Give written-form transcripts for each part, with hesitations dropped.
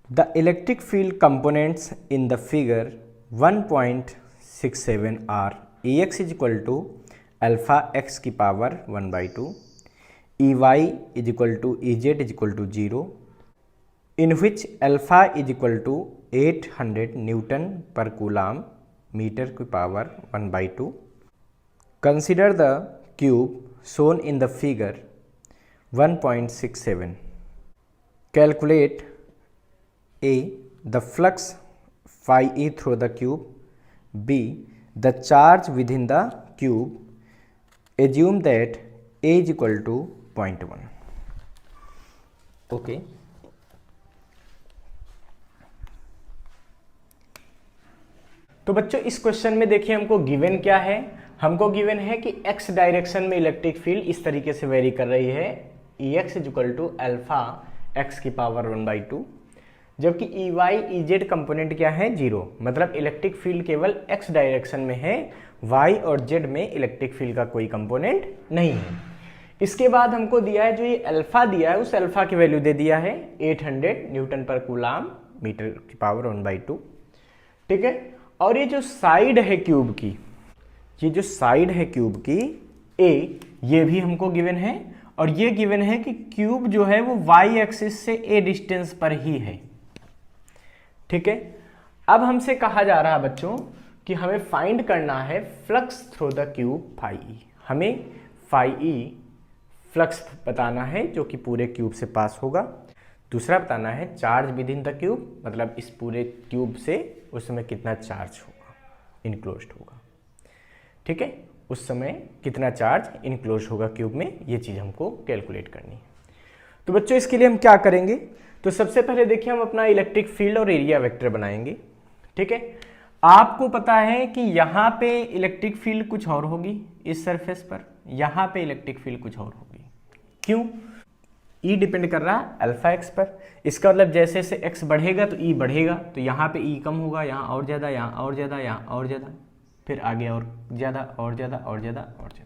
The electric field components in the figure 1.67 are Ex is equal to alpha x की power 1/2, Ey is equal to Ez is equal to 0, in which alpha is equal to 800 Newton per coulomb meter की power 1/2. Consider the cube shown in the figure 1.67. Calculate A. The flux phi E through the cube. B. The charge within the cube. Assume that A is equal to 0.1. Okay. तो बच्चों इस question में देखिए हमको given क्या है। हमको given है कि x डायरेक्शन में इलेक्ट्रिक फील्ड इस तरीके से वेरी कर रही है, Ex is equal to alpha x की पावर 1/2, जबकि Ey Ez कंपोनेंट क्या है 0, मतलब इलेक्ट्रिक फील्ड केवल x डायरेक्शन में है, y और z में इलेक्ट्रिक फील्ड का कोई कंपोनेंट नहीं है। इसके बाद हमको दिया है जो ये अल्फा दिया है उस अल्फा की वैल्यू दे दिया है 800 न्यूटन पर कूलाम मीटर की पावर 1/2, ठीक है। और ये जो साइड है क्यूब की, ये जो साइड है क्यूब की a, ये भी हमको गिवन है, और ये गिवन है कि क्यूब जो है वो y एक्सिस से a डिस्टेंस पर ही है, ठीक है। अब हमसे कहा जा रहा है बच्चों कि हमें फाइंड करना है flux through the cube phi E. हमें फाई ई फ्लक्स बताना है जो कि पूरे क्यूब से पास होगा। दूसरा बताना है charge with in the cube, मतलब इस पूरे क्यूब से उस समय कितना चार्ज होगा, इनक्लोज्ड होगा, ठीक है। उस समय कितना चार्ज इनक्लोज होगा क्यूब में, ये चीज़ हमको कैलकुलेट करनी है। तो बच्चों इसके लिए हम क्या करेंगे, तो सबसे पहले देखिए हम अपना इलेक्ट्रिक फील्ड और एरिया वेक्टर बनाएंगे, ठीक है। आपको पता है कि यहाँ पे इलेक्ट्रिक फील्ड कुछ और होगी इस सरफेस पर, यहाँ पे इलेक्ट्रिक फील्ड कुछ और होगी। क्यों? ई डिपेंड कर रहा है अल्फा एक्स पर। इसका मतलब जैसे जैसे एक्स बढ़ेगा तो ई बढ़ेगा, तो यहाँ पे ई कम होगा, यहाँ और ज़्यादा, यहाँ और ज़्यादा, यहाँ और ज़्यादा, फिर आगे और ज़्यादा और ज़्यादा और ज़्यादा और ज़्यादा।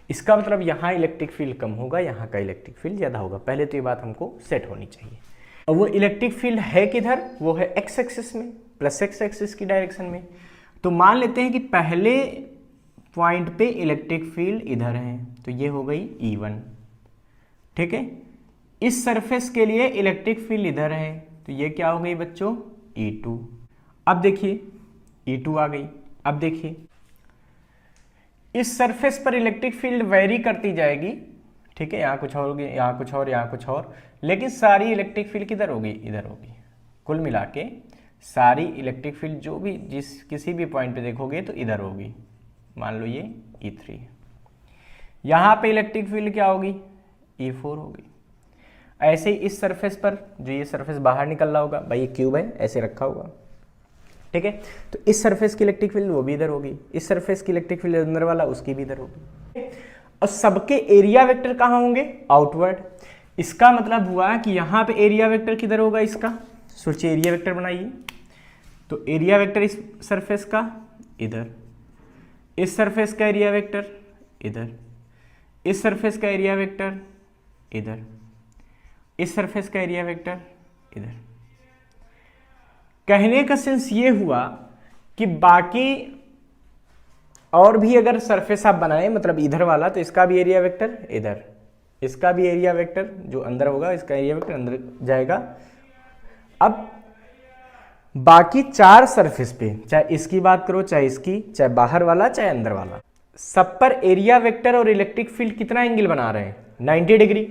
इसका मतलब यहाँ इलेक्ट्रिक फील्ड कम होगा, यहाँ का इलेक्ट्रिक फील्ड ज़्यादा होगा। पहले तो ये बात हमको सेट होनी चाहिए। और वो इलेक्ट्रिक फील्ड है किधर, वो है एक्स एक्सिस में, प्लस एक्स एक्सिस की डायरेक्शन में। तो मान लेते हैं कि पहले पॉइंट पे इलेक्ट्रिक फील्ड इधर है, तो ये हो गई E1, ठीक है। इस सरफेस के लिए इलेक्ट्रिक फील्ड इधर है, तो ये क्या हो गई बच्चों E2। अब देखिए E2 आ गई। अब देखिए इस सरफेस पर इलेक्ट्रिक फील्ड वेरी करती जाएगी, ठीक है। यहाँ कुछ और होगी, यहाँ कुछ और, यहाँ कुछ और, लेकिन सारी इलेक्ट्रिक फील्ड किधर होगी, इधर होगी। कुल मिला के सारी इलेक्ट्रिक फील्ड जो भी किसी भी पॉइंट पे देखोगे तो इधर होगी। मान लो ये E3, यहाँ पे इलेक्ट्रिक फील्ड क्या होगी, E4 होगी। ऐसे ही इस सरफेस पर, जो ये सरफेस बाहर निकल रहा होगा, भाई ये क्यूब है ऐसे रखा होगा, ठीक है। तो इस सरफेस की इलेक्ट्रिक फील्ड वो भी इधर होगी, इस सरफेस की इलेक्ट्रिक फील्ड अंदर वाला उसकी भी इधर होगी। और सबके एरिया वेक्टर कहाँ होंगे, आउटवर्ड। इसका मतलब हुआ कि यहाँ पे एरिया वेक्टर किधर होगा, इसका सोचिए, एरिया वेक्टर बनाइए। तो एरिया वेक्टर इस सरफेस का इधर, इस सरफेस का एरिया वेक्टर इधर, इस सरफेस का एरिया वेक्टर इधर, इस सरफेस का एरिया वेक्टर इधर। कहने का सेंस ये हुआ कि बाकी और भी अगर सरफेस आप बनाए, मतलब इधर वाला, तो इसका भी एरिया वेक्टर इधर, इसका भी एरिया वेक्टर जो अंदर होगा, इसका एरिया वेक्टर अंदर जाएगा। अब बाकी चार सरफेस पे, चाहे इसकी बात करो, चाहे इसकी, चाहे बाहर वाला, चाहे अंदर वाला, सब पर एरिया वेक्टर और इलेक्ट्रिक फील्ड कितना एंगल बना रहे हैं, 90 डिग्री।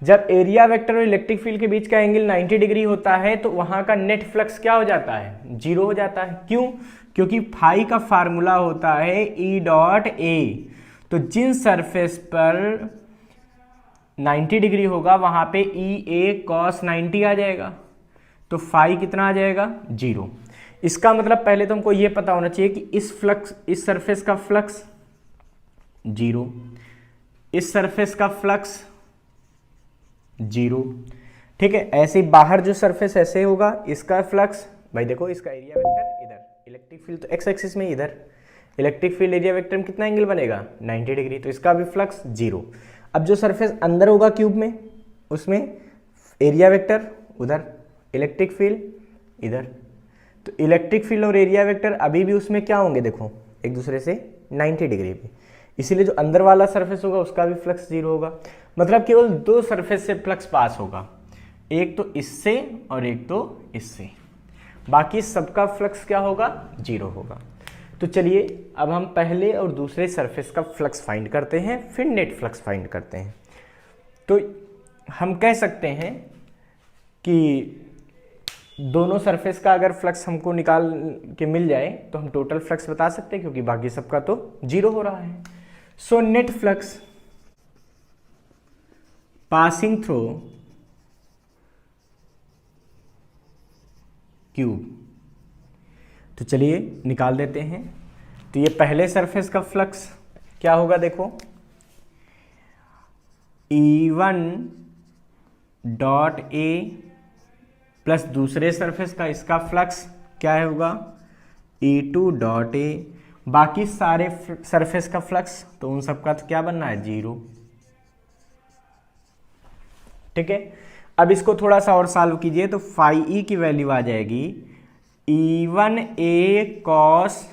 जब एरिया वेक्टर और इलेक्ट्रिक फील्ड के बीच का एंगल 90 डिग्री होता है तो वहां का नेट फ्लक्स क्या हो जाता है, 0 हो जाता है। क्यों? क्योंकि फाई का फार्मूला होता है E.A। तो जिन सरफेस पर 90 डिग्री होगा वहां पे EA cos 90 आ जाएगा, तो फाई कितना आ जाएगा, 0। इसका मतलब पहले तो हमको ये पता होना चाहिए कि इस सरफेस का फ्लक्स 0, इस सरफेस का फ्लक्स 0, ठीक है। ऐसे ही बाहर जो सरफेस ऐसे होगा, इसका फ्लक्स, भाई देखो इसका एरिया वेक्टर इधर, इलेक्ट्रिक फील्ड तो एक्स एक्सिस में इधर, इलेक्ट्रिक फील्ड एरिया वेक्टर में कितना एंगल बनेगा, 90 डिग्री, तो इसका भी फ्लक्स 0। अब जो सरफेस अंदर होगा क्यूब में, उसमें एरिया वेक्टर उधर, इलेक्ट्रिक फील्ड इधर। तो इलेक्ट्रिक फील्ड और एरिया वेक्टर अभी भी उसमें क्या होंगे, देखो एक दूसरे से 90 डिग्री पे, इसीलिए जो अंदर वाला सरफेस होगा उसका भी फ्लक्स जीरो होगा। मतलब केवल दो सरफेस से फ्लक्स पास होगा, एक तो इससे और एक तो इससे, बाकी सबका फ्लक्स क्या होगा, जीरो होगा। तो चलिए अब हम पहले और दूसरे सरफेस का फ्लक्स फाइंड करते हैं, फिर नेट फ्लक्स फाइंड करते हैं। तो हम कह सकते हैं कि दोनों सरफेस का अगर फ्लक्स हमको निकाल के मिल जाए तो हम टोटल फ्लक्स बता सकते हैं, क्योंकि बाकी सबका तो जीरो हो रहा है। So net flux passing through cube, तो चलिए निकाल देते हैं। तो ये पहले सरफेस का फ्लक्स क्या होगा, देखो E1 डॉट ए प्लस दूसरे सरफेस का इसका फ्लक्स क्या होगा, E2 डॉट ए, बाकी सारे सरफेस का फ्लक्स तो उन सबका तो क्या बनना है, जीरो। ठीक है, अब इसको थोड़ा सा और सॉल्व कीजिए तो फाई ई की वैल्यू आ जाएगी E1A कॉस,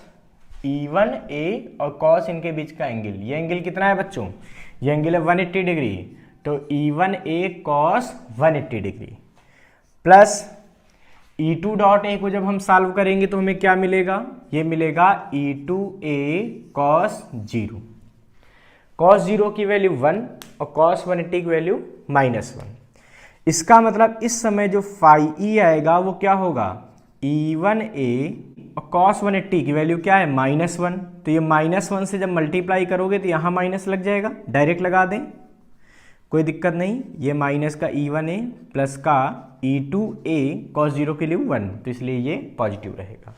E1A और कॉस इनके बीच का एंगल, ये एंगल कितना है बच्चों, ये एंगल है 180 डिग्री, तो E1A cos 180 degree plus E2 dot A को जब हम सॉल्व करेंगे तो हमें क्या मिलेगा, ये मिलेगा E2A कॉस 0, कॉस 0 की वैल्यू 1 और कॉस 180 की वैल्यू -1। इसका मतलब इस समय जो फाई ई आएगा वो क्या होगा, E1A और कॉस 180 की वैल्यू क्या है, -1। तो ये -1 से जब मल्टीप्लाई करोगे तो यहाँ माइनस लग जाएगा, डायरेक्ट लगा दें कोई दिक्कत नहीं। ये माइनस का E1A प्लस का E2A कॉस 0 के लिए 1, तो इसलिए ये पॉजिटिव रहेगा।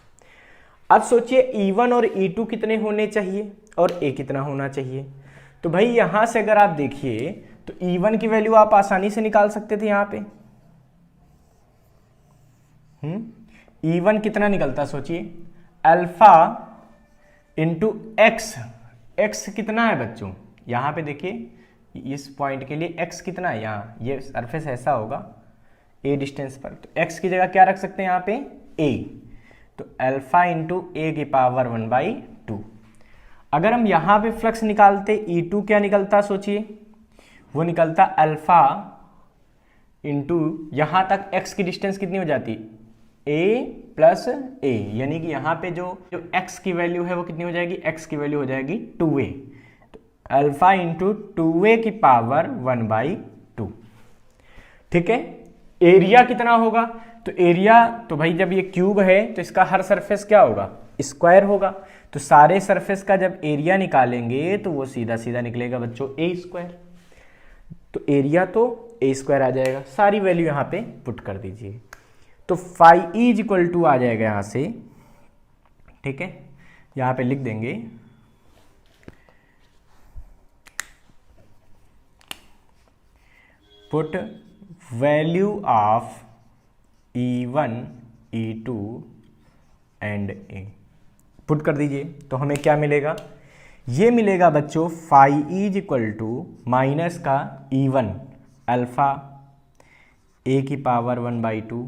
अब सोचिए E1 और E2 कितने होने चाहिए और A कितना होना चाहिए। तो भाई यहां से अगर आप देखिए तो E1 की वैल्यू आप आसानी से निकाल सकते थे यहाँ पे। E1 कितना निकलता, सोचिए अल्फा इंटू एक्स, एक्स कितना है बच्चों, यहाँ पे देखिए इस पॉइंट के लिए x कितना है, यहाँ ये सरफेस ऐसा होगा a डिस्टेंस पर, तो x की जगह क्या रख सकते हैं यहाँ पे a, तो अल्फा इंटू ए की पावर 1/2। अगर हम यहाँ पे फ्लक्स निकालते E2 क्या निकलता, सोचिए वो निकलता अल्फा इंटू यहाँ तक x की डिस्टेंस कितनी हो जाती, a प्लस a, यानी कि यहाँ पे जो x की वैल्यू है वो कितनी हो जाएगी, x की वैल्यू हो जाएगी 2a, अल्फा इंटू 2a की पावर 1/2। ठीक है, एरिया कितना होगा, तो एरिया तो भाई जब ये क्यूब है तो इसका हर सरफेस क्या होगा, स्क्वायर होगा, तो सारे सरफेस का जब एरिया निकालेंगे तो वो सीधा सीधा निकलेगा बच्चों a²। तो एरिया तो a² आ जाएगा, सारी वैल्यू यहाँ पे पुट कर दीजिए, तो phi E is equal to आ जाएगा यहाँ से। ठीक है, यहाँ पे लिख देंगे put value of E1, E2 and A, put कर दीजिए तो हमें क्या मिलेगा, ये मिलेगा बच्चों phi E is equal to minus का E1 अल्फा a की पावर 1/2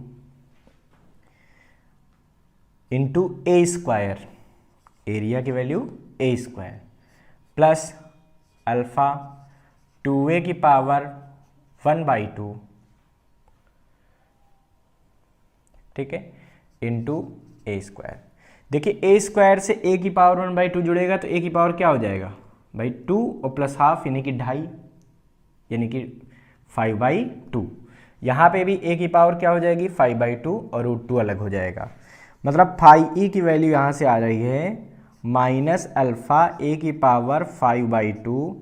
इंटू a², एरिया की value a² plus alpha 2a की पावर 1/2, ठीक है, इंटू a²। देखिए a² से a की पावर 1/2 जुड़ेगा तो a की पावर क्या हो जाएगा भाई 2 और प्लस हाफ यानी कि 2.5, यानी कि 5/2। यहाँ पे भी a की पावर क्या हो जाएगी 5/2 और √2 अलग हो जाएगा, मतलब फाई ई की वैल्यू यहाँ से आ रही है माइनस अल्फा a की पावर 5/2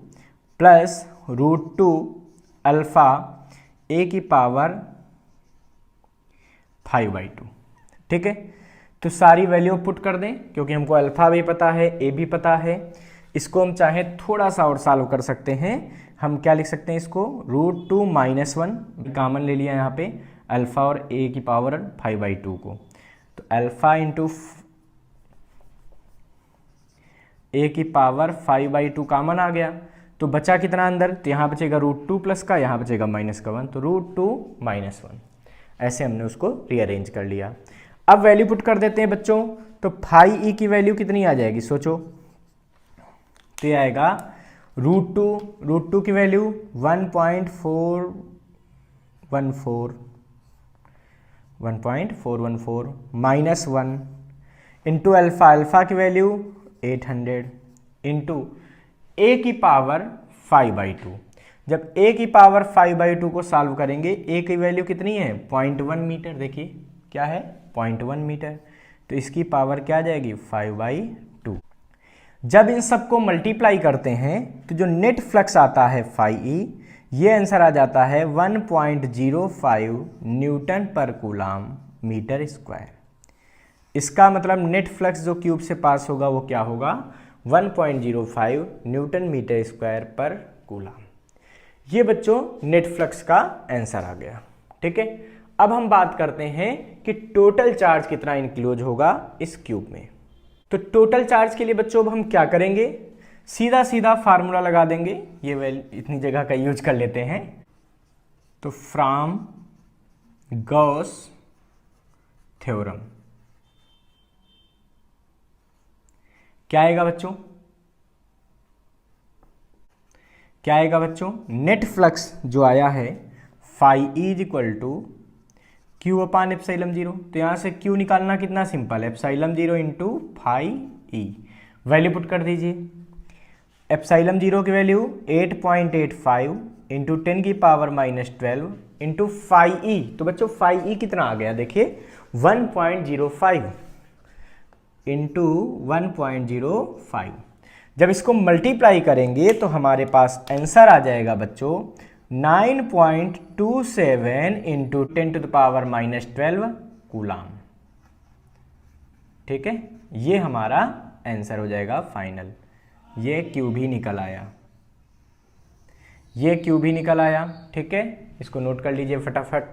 प्लस √2 अल्फा a की पावर 5/2। ठीक है, तो सारी वैल्यू पुट कर दें, क्योंकि हमको अल्फा भी पता है a भी पता है। इसको हम चाहे थोड़ा सा और सॉल्व कर सकते हैं, हम क्या लिख सकते हैं इसको, √2 - 1 कॉमन ले लिया यहाँ पे, अल्फा और a की पावर 5/2 को, तो अल्फा इंटू a की पावर 5/2 कॉमन आ गया, तो बचा कितना अंदर, तो यहाँ बचेगा √2 प्लस का, यहाँ बचेगा -1, तो √2 - 1। ऐसे हमने उसको रीअरेंज कर लिया। अब वैल्यू पुट कर देते हैं बच्चों, तो फाई ई की वैल्यू कितनी आ जाएगी सोचो, तो ये आएगा रूट टू की वैल्यू 1.414 माइनस 1 इंटू अल्फा की वैल्यू 800 इंटू ए की पावर 5/2। जब ए की पावर 5/2 को सॉल्व करेंगे, ए की वैल्यू कितनी है 0.1 मीटर, देखिए क्या है 0.1 मीटर, तो इसकी पावर क्या आ जाएगी 5/2। जब इन सबको मल्टीप्लाई करते हैं तो जो नेट फ्लक्स आता है फाई ई, ये आंसर आ जाता है 1.05 न्यूटन पर कूलाम मीटर स्क्वायर। इसका मतलब नेट फ्लक्स जो क्यूब से पास होगा वो क्या होगा 1.05 न्यूटन मीटर स्क्वायर पर कूलाम। ये बच्चों नेट फ्लक्स का आंसर आ गया। ठीक है, अब हम बात करते हैं कि टोटल चार्ज कितना इंक्लोज होगा इस क्यूब में। तो टोटल चार्ज के लिए बच्चों अब हम क्या करेंगे, सीधा सीधा फार्मूला लगा देंगे, ये इतनी जगह का यूज कर लेते हैं। तो फ्रॉम गॉस थ्योरम क्या आएगा बच्चों, क्या आएगा बच्चों, नेट फ्लक्स जो आया है phi E is equal to Q upon epsilon 0। तो यहां से क्यू निकालना कितना सिंपल है, epsilon 0 into phi E, value put कर दीजिए। एप्सिलॉन 0 की वैल्यू 8.85 इंटू 10 की पावर -12 इंटू फाई ई। तो बच्चों फाई ई कितना आ गया, देखिए 1.05 इंटू 1.05। जब इसको मल्टीप्लाई करेंगे तो हमारे पास आंसर आ जाएगा बच्चों 9.27 into 10 to the power -12 coulomb. ठीक है, ये हमारा आंसर हो जाएगा फाइनल। ये क्यू भी निकल आया, ये क्यू भी निकल आया। ठीक है, इसको नोट कर लीजिए फटाफट।